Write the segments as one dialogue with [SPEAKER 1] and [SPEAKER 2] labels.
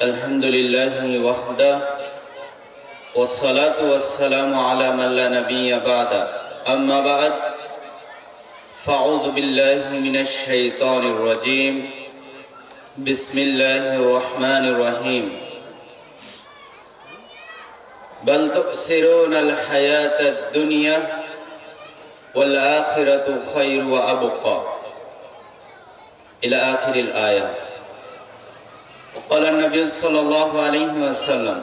[SPEAKER 1] الحمد لله وحده والصلاة والسلام على من لا نبي بعد أما بعد فأعوذ بالله من الشيطان الرجيم بسم الله الرحمن الرحيم بل تؤثرون الحياة الدنيا والآخرة خير وأبقى إلى آخر الآية. وقال النبي صلى الله عليه وسلم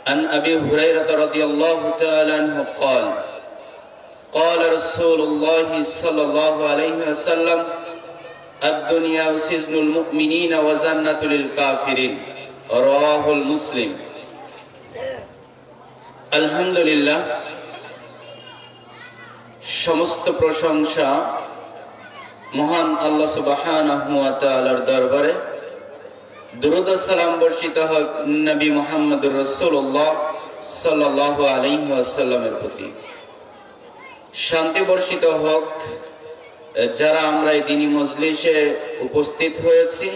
[SPEAKER 1] عن أبي هريرة رضي الله تعالى عنه قال قال رسول الله صلى الله عليه وسلم الدنيا سجن المؤمنين وجنة للكافرين رواه المسلم. আলহামদুলিল্লাহ, সমস্ত প্রশংসা মহান আল্লাহ সুবহানাহু ওয়া তাআলার দরবারে। দুরূদ ও সালাম বর্ষিত হোক নবী মুহাম্মদুর রাসূলুল্লাহ সাল্লাল্লাহু আলাইহি ওয়াসাল্লামের প্রতি। শান্তি বর্ষিত হোক যারা আমরা এই দ্বীনি মজলিসে উপস্থিত হয়েছি।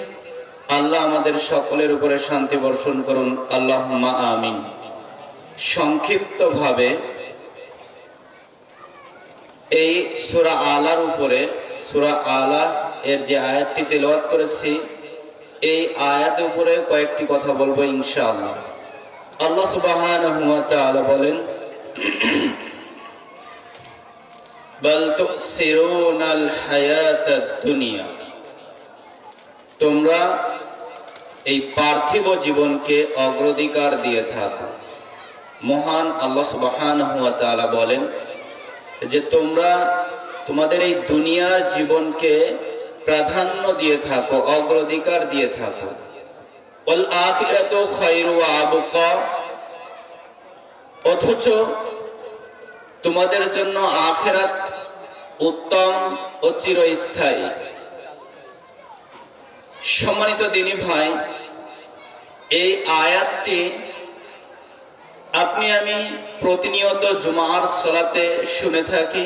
[SPEAKER 1] আল্লাহ আমাদের সকলের উপরে শান্তি বর্ষণ করুন, আল্লাহুম্মা আমিন। সংক্ষিপ্তভাবে এই সূরা আলার উপরে, সূরা আলা এর যে আয়াতটি তেলাওয়াত করেছি, এই আয়াতের উপরে কয়েকটি কথা বলবো ইনশাআল্লাহ। আল্লাহ সুবহানাহু ওয়া তাআলা বলেন, বাল তুসিরুনাল হায়াতাদ দুনিয়া, তোমরা এই পার্থিব জীবনকে অগ্রাধিকার দিয়ে থাকো। মহান আল্লাহ সুবহানাহু ওয়া তাআলা বলেন যে তোমরা তোমাদের এই দুনিয়ার জীবনকে প্রাধান্য দিয়ে থাকো, অগ্রাধিকার দিয়ে থাকো। ওয়াল আখিরাতু খায়রু ওয়া আবকা, অথচ তোমাদের জন্য আখিরাত উত্তম ও চিরস্থায়ী। সম্মানিত দ্বীনি ভাই, এই আয়াতটি আপনি আমি প্রতিনিয়ত জুমার সালাতে শুনে থাকি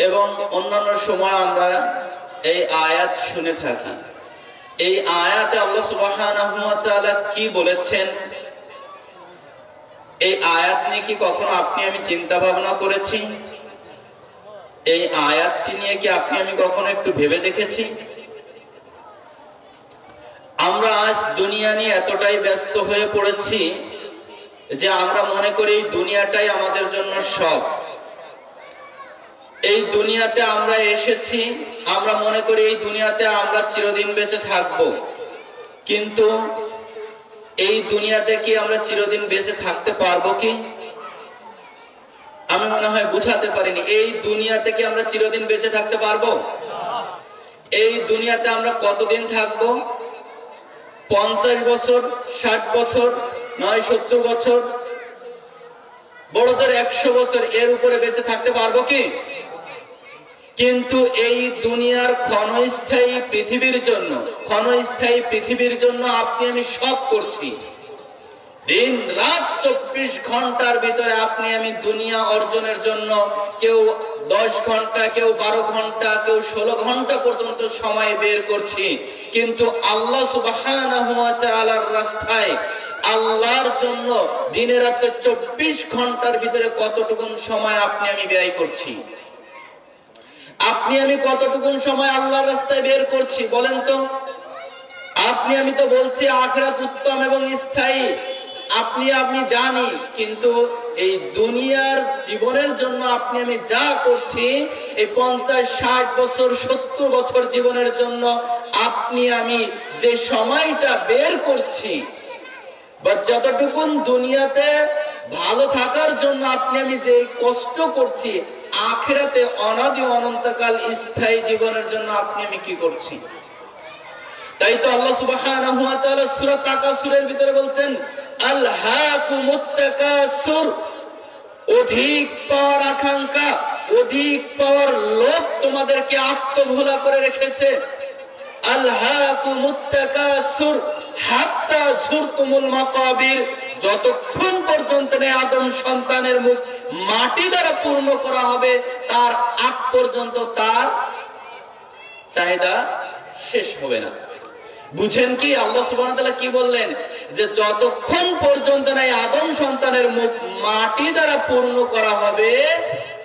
[SPEAKER 1] এবং অন্যান্য সময় আমরা এই আয়াত শুনে থাকি। এই আয়াতে আল্লাহ সুবহানাহু ওয়া তাআলা কি বলেছেন, এই আয়াত নিয়ে কি কখনো আপনি আমি চিন্তা ভাবনা করেছি? এই আয়াতটি নিয়ে কি আপনি আমি কখনো একটু ভেবে দেখেছি? আমরা আজ দুনিয়া নিয়ে এতটাই ব্যস্ত হয়ে পড়েছি যে আমরা মনে করি এই দুনিয়াটাই আমাদের জন্য সব। এই দুনিয়াতে আমরা এসেছি, আমরা মনে করি এই দুনিয়াতে আমরা চিরদিন বেঁচে থাকব। কিন্তু এই দুনিয়াতে কি আমরা চিরদিন বেঁচে থাকতে পারবো কি? আমি মনে হয় বুঝাতে পারিনি। এই দুনিয়াতে কি আমরা চিরদিন বেঁচে থাকতে পারবো? এই দুনিয়াতে আমরা কতদিন থাকবো? 50 বছর, 60 বছর, 70 বছর, বড়দের 100 বছর, এর উপরে বেঁচে থাকতে পারবো কি? কিন্তু এই দুনিয়ার ক্ষণস্থায়ী পৃথিবীর জন্য আপনি আমি সব করছি। দিন রাত 24 ঘন্টার ভিতরে আপনি আমি দুনিয়া অর্জনের জন্য কেউ 10 ঘন্টা, কেউ 12 ঘন্টা, কেউ 16 ঘন্টা পর্যন্ত সময় বের করছি। কিন্তু আল্লাহ সুবহানাহু ওয়া তাআলার রাস্তায়, আল্লাহর জন্য দিনে রাতে 24 ঘন্টার ভিতরে কতটুকু সময় আপনি আমি ব্যয় করছি? আপনি আমি কতটুকু সময় আল্লাহর রাস্তায় বের করছি বলেন তো? আপনি আমি তো বলছি আখিরাত উত্তম এবং স্থায়ী, আপনি জানি, কিন্তু এই দুনিয়ার জীবনের জন্য আপনি আমি যা করছি, এই 50, 60 বছর, 70 বছর জীবনের জন্য আপনি আমি যে সময়টা বের করছি, বা যতটুকু দুনিয়াতে ভালো থাকার জন্য আপনি আমি যে কষ্ট করছি, আখিরাতে অনাদি অনন্তকাল স্থায়ী জীবনের জন্য আপনি আমি কি করছি? তাই তো আল্লাহ সুবহানাহু ওয়া তাআলা সূরা তাকাসুরের ভিতরে বলছেন, আলহাকুমুত তাকাসুর, অধিক পাওয়ার আকাঙ্ক্ষা, অধিক পাওয়ার লোভ তোমাদেরকে আত্মভোলা করে রেখেছে। আলহাকুমুত তাকাসুর হাত্তা যুরতুমুল মাকাবির, যতক্ষণ পর্যন্ত আদম সন্তানের মুখ মাটি দ্বারা পূর্ণ করা হবে, তার আগ পর্যন্ত তার চাহিদা শেষ হবে না। বুঝেন কি আল্লাহ সুবহানাহু ওয়া তাআলা কি বললেন, যে যতক্ষণ পর্যন্ত না আদম সন্তানের মুখ মাটি দ্বারা পূর্ণ করা হবে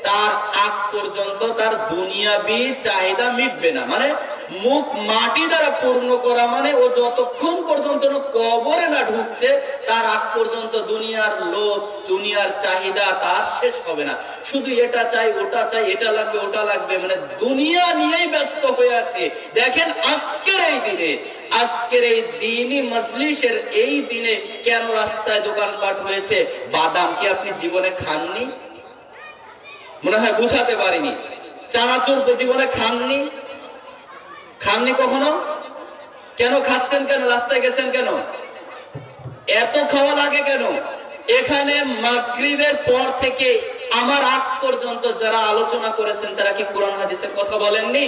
[SPEAKER 1] তার আগ পর্যন্ত তার দুনিয়াবি চাহিদা মিটবে না। মানে মুখ মাটি দ্বারা পূর্ণ করা মানে ও যতক্ষণ পর্যন্ত কবরে না ঢুকছে তার আগ পর্যন্ত দুনিয়ার লোভ, দুনিয়ার চাহিদা তার শেষ হবে না। শুধু এটা চাই, ওটা চাই, এটা লাগবে, ওটা লাগবে, মানে দুনিয়া নিয়েই ব্যস্ত হয়ে আছে। দেখেন আজকের এই দিনে, আজকের এই দিনই মজলিসের এই দিনে কেন রাস্তায় দোকানপাট হয়েছে? বাদাম কি আপনি জীবনে খাননি? মনে হয় বুঝাতে পারিনি। চানাচুর জীবনে খাননি? খাননি কখনো? কেন খাচ্ছেন? কেন রাস্তায় গেছেন? কেন এত খাওয়া লাগে? কেন? এখানে মাগরিবের পর থেকে আমার আগ পর্যন্ত যারা আলোচনা করেছেন তারা কি কোরআন হাদিসের কথা বলেননি?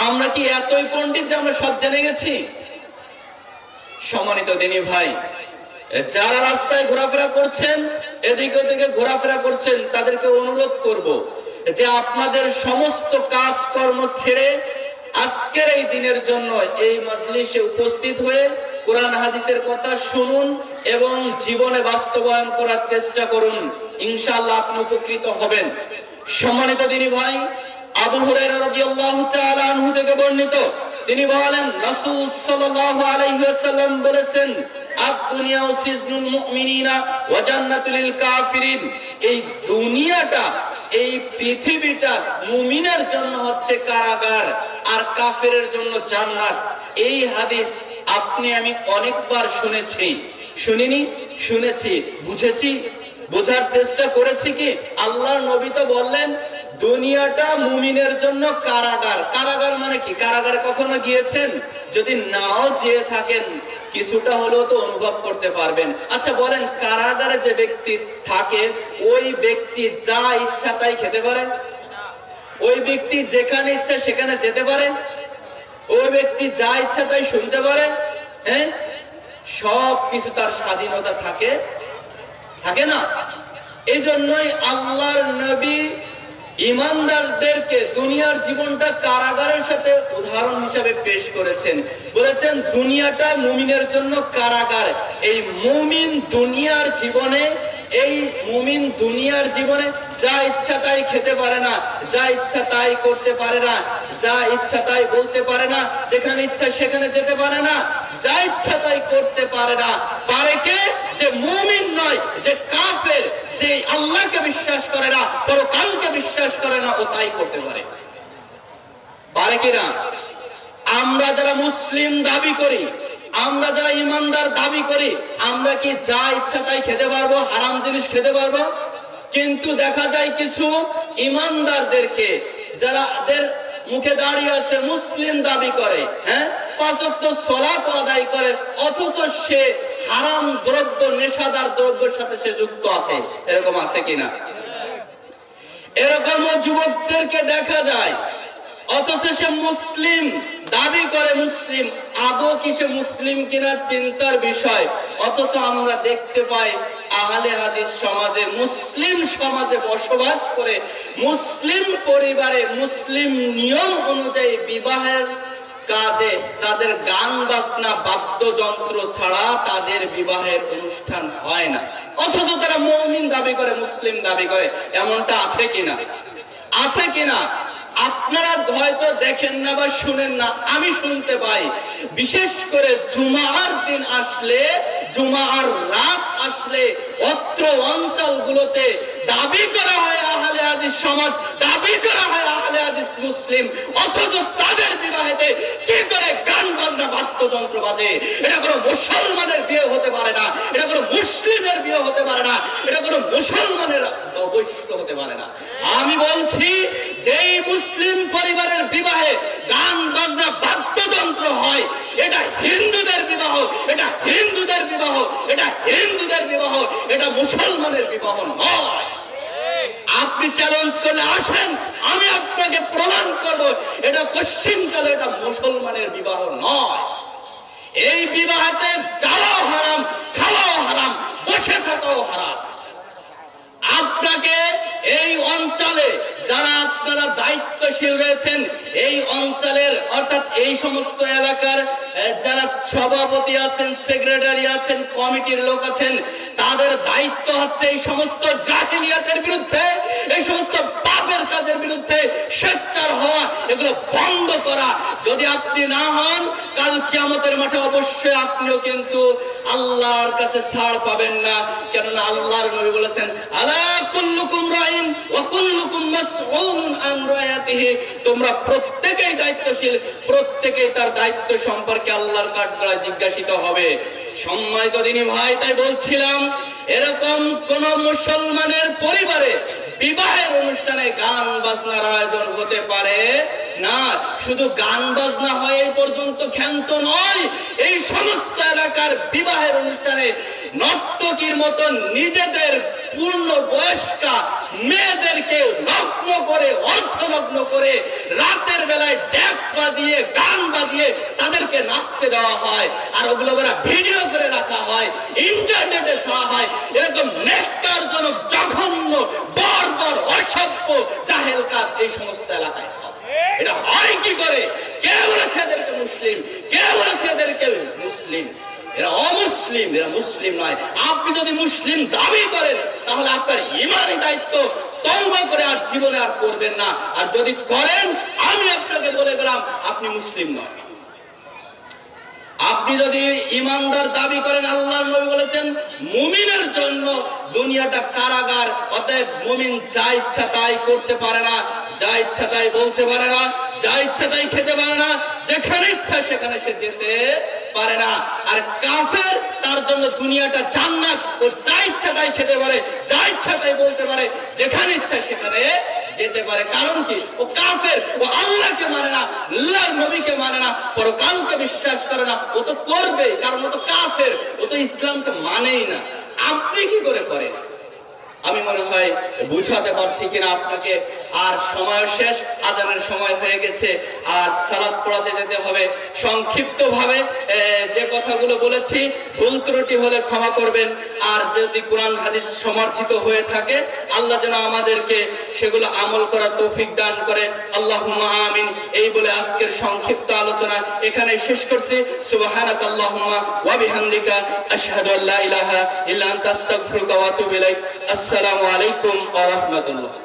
[SPEAKER 1] আমরা কি এতই পণ্ডিত যে আমরা সব জেনে গেছি? সম্মানিত দিনী ভাই, যারা রাস্তায় ঘোরাফেরা করছেন, এদিকে ওদিকে ঘোরাফেরা করছেন, তাদেরকে অনুরোধ করব যে আপনাদের সমস্ত কাজকর্ম ছেড়ে আজকের এই দিনের জন্য এই মজলিসে উপস্থিত হয়ে কোরআন হাদিসের কথা শুনুন এবং জীবনে বাস্তবায়ন করার চেষ্টা করুন। ইনশাআল্লাহ আপনি উপকৃত হবেন। সম্মানিত দিনী ভাই, আবু হুরায়রা রাদিয়াল্লাহু তাআলা আনহু থেকে বর্ণিত, তিনি বলেন রাসূল সাল্লাল্লাহু আলাইহি ওয়াসাল্লাম বলেছেন, আদ-দুনিয়া সিজনুল মুমিনিনা ওয়া জান্নাতুল লিল কাফিরিন। এই দুনিয়াটা, এই পৃথিবীটা মুমিনের জন্য হচ্ছে কারাগার আর কাফেরের জন্য জান্নাত। এই হাদিস আপনি আমি অনেকবার শুনেছি। শুনিনি? শুনেছি। বুঝেছি? বোঝার চেষ্টা করেছি কি? আল্লাহর নবী তো বললেন দুনিয়াটা মুমিনের জন্য কারাগার। কারাগার মানে কি? কারাগারে কখনো গিয়েছেন? যদি নাও যেয়ে থাকেন কিছুটা হলেও তো অনুভব করতে পারবেন। আচ্ছা বলেন, কারাগারে যে ব্যক্তি থাকে ওই ব্যক্তি যা ইচ্ছা তাই খেতে পারে? ওই ব্যক্তি যেখানে ইচ্ছা সেখানে যেতে পারে? ওই ব্যক্তি যা ইচ্ছা তাই শুনতে পারে? হ্যাঁ, সব কিছু তার স্বাধীনতা থাকে? থাকে না? এই জন্যই আল্লাহর নবী ঈমানদারদেরকে দুনিয়ার জীবনটা কারাগারের সাথে উদাহরণ হিসেবে পেশ করেছেন। বলেছেন দুনিয়াটা মুমিনের জন্য কারাগার। এই মুমিন দুনিয়ার জীবনে, এই মুমিন দুনিয়ার জীবনে যা ইচ্ছা তাই খেতে পারে না, যা ইচ্ছা তাই করতে পারে না, যা ইচ্ছা তাই বলতে পারে না, যেখানে ইচ্ছা সেখানে যেতে পারে না, যা ইচ্ছা তাই করতে পারে না। পারে কে? যে মুমিন নয়, যে কাফের, যে আল্লাহকে বিশ্বাস করে না, পরকালকে বিশ্বাস করে না, ও তাই করতে পারে। পারে কিনা? আমরা যারা মুসলিম দাবি করি, আমরা যারা ইমানদার দাবি করি, আমরা কি যা ইচ্ছা তাই খেতে পারবো? হারাম জিনিস খেতে পারবো? কিন্তু দেখা যায় কিছু ইমানদারদেরকে, যারা মুখে দাঁড়িয়ে আছে, মুসলিম দাবি করে, হ্যাঁ, 5 ওয়াক্ত সালাত আদায় করে, অথচ সে হারাম দ্রব্য, নেশাদার দ্রব্যের সাথে সে যুক্ত আছে। এরকম আছে কিনা? এরকম যুবকদেরকে দেখা যায়, অথচ সে মুসলিম দাবি করে। মুসলিম আদৌ কি সে মুসলিম কিনা চিন্তার বিষয়। অথচ আমরা দেখতে পাই আহলে হাদিস সমাজে, মুসলিম সমাজে বসবাস করে, মুসলিম পরিবারে মুসলিম নিয়ম অনুযায়ী বিবাহের কাজে তাদের গান বাজনা বাদ্যযন্ত্র ছাড়া তাদের বিবাহের অনুষ্ঠান হয় না। অথচ তারা মুমিন দাবি করে, মুসলিম দাবি করে। এমনটা আছে কিনা? আছে কিনা? আপনারা হয়তো দেখেন না বা শুনেন না, আমি শুনতে পাই। বিশেষ করে জুমার দিন আসলে, জুমার রাত আসলে অত্র অঞ্চলগুলোতে দাবি করা হয় আহলে হাদিস সমাজ, দাবি করা হয় আহলে হাদিস মুসলিম, অথচ তাদের বিবাহেতে কি করে গান বাজনা বাদ্যযন্ত্র বাজে। এটা কোনো মুসলমানের বিয়ে হতে পারে না, এটা কোনো মুসলিমের বিয়ে হতে পারে না, এটা কোনো মুসলমানের বৈশিষ্ট্য হতে পারে না। আমি বলছি, যেই মুসলিম পরিবারের বিবাহে গান বাজনা বাদ্যযন্ত্র হয়, এটা হিন্দুদের বিবাহ, এটা হিন্দুদের বিবাহ, এটা হিন্দুদের বিবাহ, এটা মুসলমানের বিবাহ নয়। আপনি চ্যালেঞ্জ করলে আসেন, আমি আপনাকে প্রমাণ করব এটা পশ্চিমকালে এটা মুসলমানের বিবাহ নয়। এই বিবাহতে যাওয়াও হারাম, খাওয়াও হারাম, বসে থাকাও হারাম। আপনাকে এই অঞ্চলে যারা আপনারা দায়িত্বশীল রয়েছেন, এই অঞ্চলের অর্থাৎ এই সমস্ত এলাকার যারা সভাপতি আছেন, সেক্রেটারি আছেন, কমিটির লোক আছেন, তাদের দায়িত্ব হচ্ছে এই সমস্ত জাহিলিয়াতের বিরুদ্ধে, এই সমস্ত পাপের কাজের বিরুদ্ধে সোচ্চার হওয়া, এগুলো বন্ধ করা। যদি আপনি না হন, কাল কিয়ামতের মাঠে অবশ্যই আপনিও কিন্তু আল্লাহর কাছে ছাড় পাবেন না। কেননা আল্লাহর নবী বলেছেন, আলা কুল্লুকুম রাইন ওয়া কুল্লুকুম মাসউলুন আন রায়াতিহি, তোমরা প্রত্যেকেই দায়িত্বশীল, প্রত্যেকেই তার দায়িত্ব সম্পর্কে আল্লাহর কাঠগড়ায় জিজ্ঞাসিত হবে। সম্মানিত দিনী ভাই, তাই বলছিলাম, এরকম কোন মুসলমানের পরিবারে বিবাহের অনুষ্ঠানে গান বাজনার আয়োজন হতে পারে না। শুধু গান বাজনা হয় এই পর্যন্ত ক্ষান্ত নয়, এই সমস্ত এলাকার বিবাহের অনুষ্ঠানে নর্তকীর মতো নিজেদের পূর্ণ বয়স্কা মেয়েদেরকে নগ্ন করে, অর্ধনগ্ন করে, রাতের বেলায় ড্যাক্স বাজিয়ে, গান বাজিয়ে তাদেরকে নাচতে দেওয়া হয়, আর ওগুলো ভিডিও করে রাখা হয়, ইন্টারনেটে ছাড়া হয়। এরকম নেককারজনক, জঘন্য, বর্বর, অসভ্য, জাহেল কাজ এই সমস্ত এলাকায় হয়। এটা হয় কি করে? কে বলেছে এদেরকে মুসলিম? কে বলেছে এদেরকে মুসলিম? এরা অমুসলিম, এরা মুসলিম নয়। আপনি যদি মুসলিম দাবি করেন, তাহলে আপনার ইমানি দায়িত্ব তওবা করে আর জীবনে আর করবেন না। আর যদি করেন, আমি আপনাকে বলে গেলাম, আপনি মুসলিম নয়। আপনি যদি ইমানদার দাবি করেন, আল্লাহর নবী বলেছেন, মুমিনের জন্য দুনিয়াটা কারাগার। অতএব মুমিন যা ইচ্ছা তাই করতে পারে না, যা ইচ্ছা তাই বলতে পারে না, যা ইচ্ছা তাই খেতে পারে না, যেখানে ইচ্ছা সেখানে সে যেতে পারে না। আর কাফের, তার জন্য দুনিয়াটা জান্নাত। ও যা ইচ্ছা তাই খেতে পারে, যা ইচ্ছা তাই বলতে পারে, যেখানে ইচ্ছা সেখানে যেতে পারে। কারণ কি? ও কাফের, ও আল্লাহকে মানে না, আল্লাহর নবীকে মানে না, পরকালকে বিশ্বাস করে না। ও তো করবে, কারণ ও তো কাফের, ও তো ইসলামকে মানেই না। আপনি কি করে করেন? আমি মনে হয় বুঝাতে পারছি কিনা আপনাকে। আর সময় শেষ, আজানের সময় হয়ে গেছে, আর সালাত পড়াতে যেতে হবে। সংক্ষিপ্ত ভাবে যে কথাগুলো বলেছি, ভুল ত্রুটি হলে ক্ষমা করবেন। আর যদি কোরআন হাদিস সমর্থিত হয়ে থাকে, আল্লাহ যেন আমাদেরকে সেগুলো আমল করার তৌফিক দান করে। আল্লাহুম্মা আমিন। এই বলে আজকের সংক্ষিপ্ত আলোচনা এখানে শেষ করছি। সুবহানাকাল্লাহুম্মা ওয়া বিহামদিকা, আশহাদু আল্লা ইলাহা ইল্লা আনতা, আস্তাগফিরুকা ওয়া আতুবু ইলাইক। আসসালামু আলাইকুম ওয়া রাহমাতুল্লাহ।